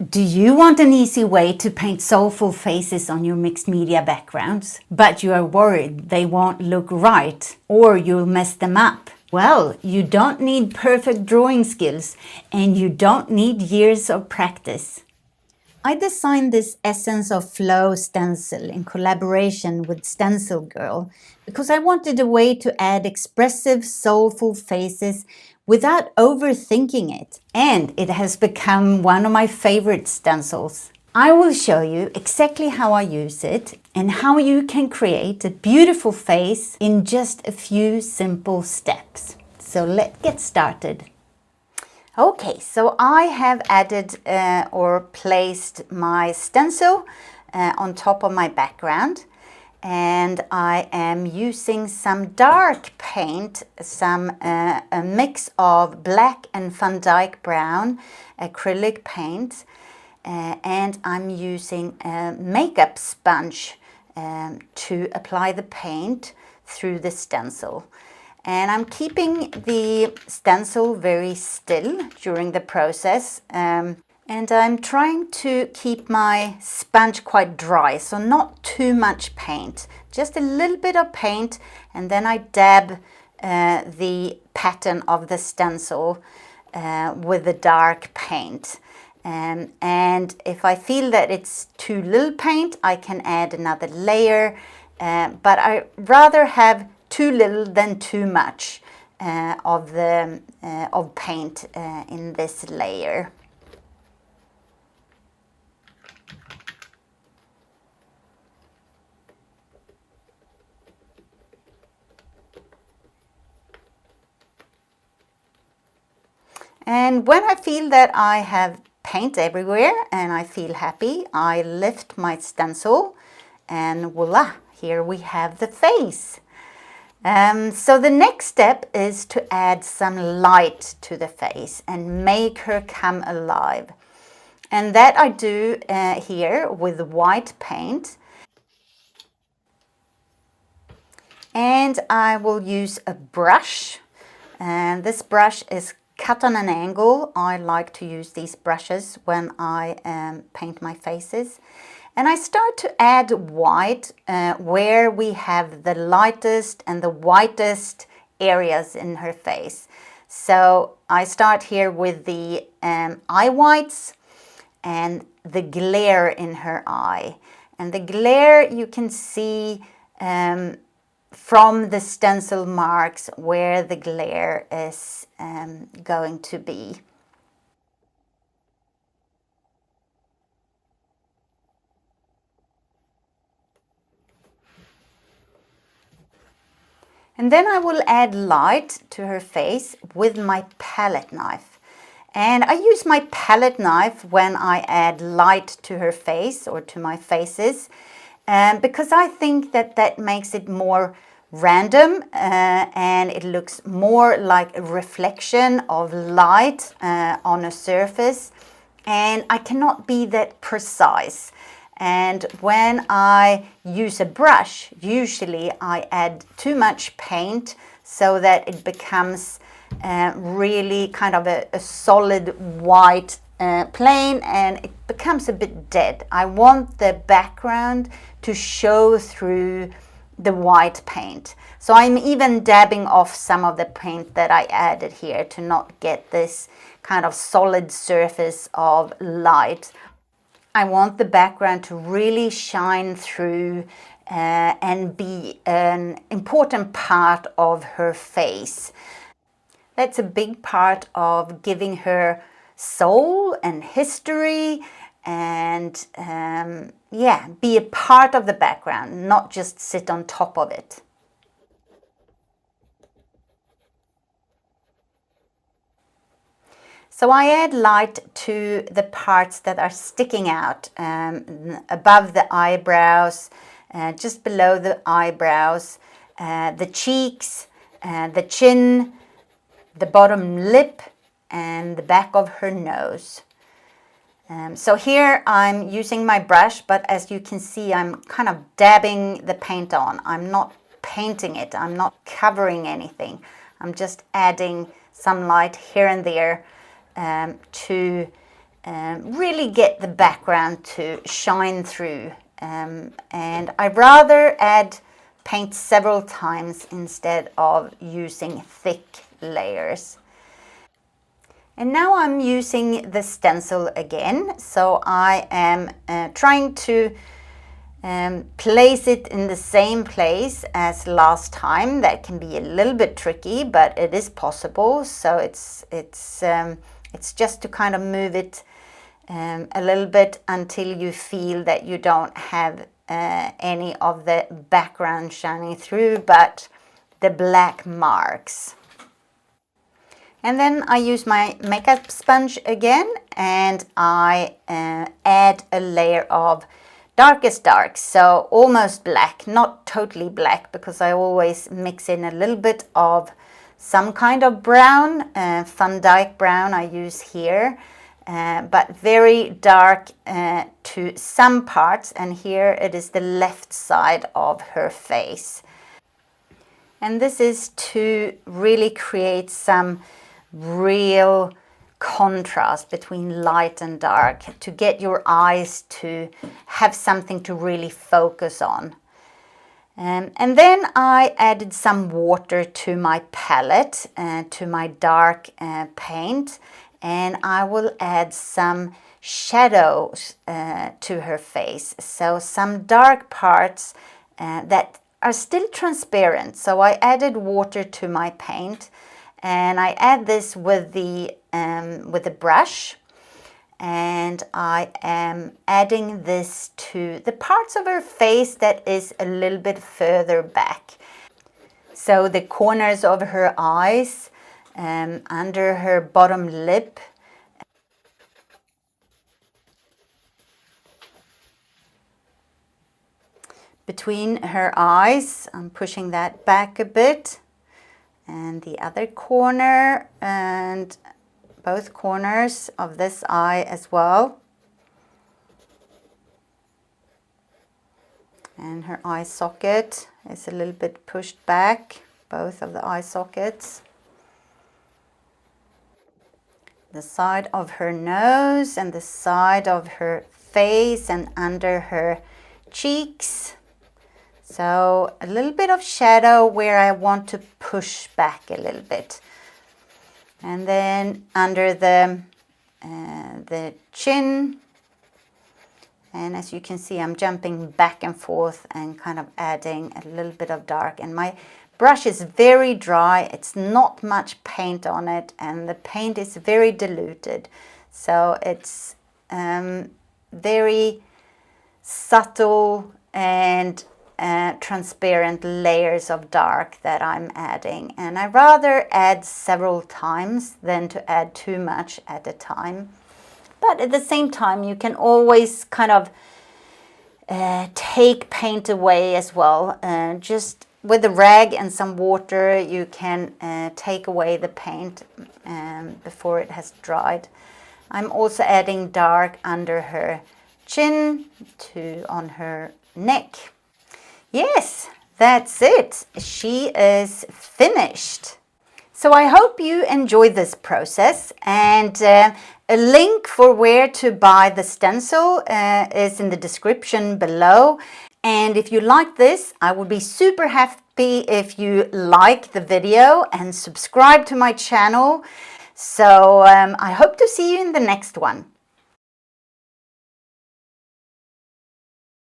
Do you want an easy way to paint soulful faces on your mixed media backgrounds, but you are worried they won't look right or you'll mess them up? Well, you don't need perfect drawing skills and you don't need years of practice. I designed this Essence of Flow Stencil in collaboration with StencilGirl because I wanted a way to add expressive, soulful faces without overthinking it. And it has become one of my favorite stencils. I will show you exactly how I use it and how you can create a beautiful face in just a few simple steps. So let's get started. Okay, so I have added or placed my stencil on top of my background, and I am using some dark paint, a mix of black and Van Dyke brown acrylic paint, and I'm using a makeup sponge to apply the paint through the stencil. And I'm keeping the stencil very still during the process, and I'm trying to keep my sponge quite dry, so not too much paint, just a little bit of paint, and then I dab the pattern of the stencil with the dark paint. And if I feel that it's too little paint, I can add another layer, but I rather have too little than too much of paint in this layer. And when I feel that I have paint everywhere and I feel happy, I lift my stencil and voila, here we have the face. So the next step is to add some light to the face and make her come alive. And that I do here with white paint. And I will use a brush. And this brush is cut on an angle. I like to use these brushes when I paint my faces. And I start to add white where we have the lightest and the whitest areas in her face. So I start here with the eye whites and the glare in her eye. And the glare you can see from the stencil marks where the glare is going to be. And then I will add light to her face with my palette knife. And I use my palette knife when I add light to her face or to my faces, because I think that that makes it more random and it looks more like a reflection of light on a surface. And I cannot be that precise. And when I use a brush, usually I add too much paint so that it becomes really kind of a solid white plane, and it becomes a bit dead. I want the background to show through the white paint. So I'm even dabbing off some of the paint that I added here to not get this kind of solid surface of light. I want the background to really shine through and be an important part of her face. That's a big part of giving her soul and history and yeah, be a part of the background, not just sit on top of it. So I add light to the parts that are sticking out above the eyebrows, just below the eyebrows, the cheeks, the chin, the bottom lip, and the back of her nose. So here I'm using my brush, but as you can see, I'm kind of dabbing the paint on. I'm not painting it. I'm not covering anything. I'm just adding some light here and there to really get the background to shine through. And I rather add paint several times instead of using thick layers. And now I'm using the stencil again, so I am trying to place it in the same place as last time. That can be a little bit tricky, but it is possible. So it's just to kind of move it a little bit until you feel that you don't have any of the background shining through, but the black marks. And then I use my makeup sponge again, and I add a layer of darkest dark, so almost black, not totally black, because I always mix in a little bit of some kind of brown, Van Dyke brown I use here, but very dark to some parts, and here it is the left side of her face. And this is to really create some real contrast between light and dark, to get your eyes to have something to really focus on. And then I added some water to my palette, to my dark paint, and I will add some shadows to her face. So some dark parts that are still transparent. So I added water to my paint, and I add this with the brush, and I am adding this to the parts of her face that is a little bit further back. So the corners of her eyes, under her bottom lip, between her eyes, I'm pushing that back a bit, and the other corner, and both corners of this eye as well. And her eye socket is a little bit pushed back, both of the eye sockets. The side of her nose and the side of her face and under her cheeks. So a little bit of shadow where I want to push back a little bit. And then under the chin. And as you can see, I'm jumping back and forth and kind of adding a little bit of dark. And my brush is very dry. It's not much paint on it, and the paint is very diluted. So it's very subtle and transparent layers of dark that I'm adding, and I rather add several times than to add too much at a time. But at the same time, you can always kind of take paint away as well. Just with a rag and some water, you can take away the paint before it has dried. I'm also adding dark under her chin on her neck. Yes, that's it. She is finished. So I hope you enjoyed this process, and a link for where to buy the stencil is in the description below. And if you like this, I would be super happy if you like the video and subscribe to my channel. So I hope to see you in the next one.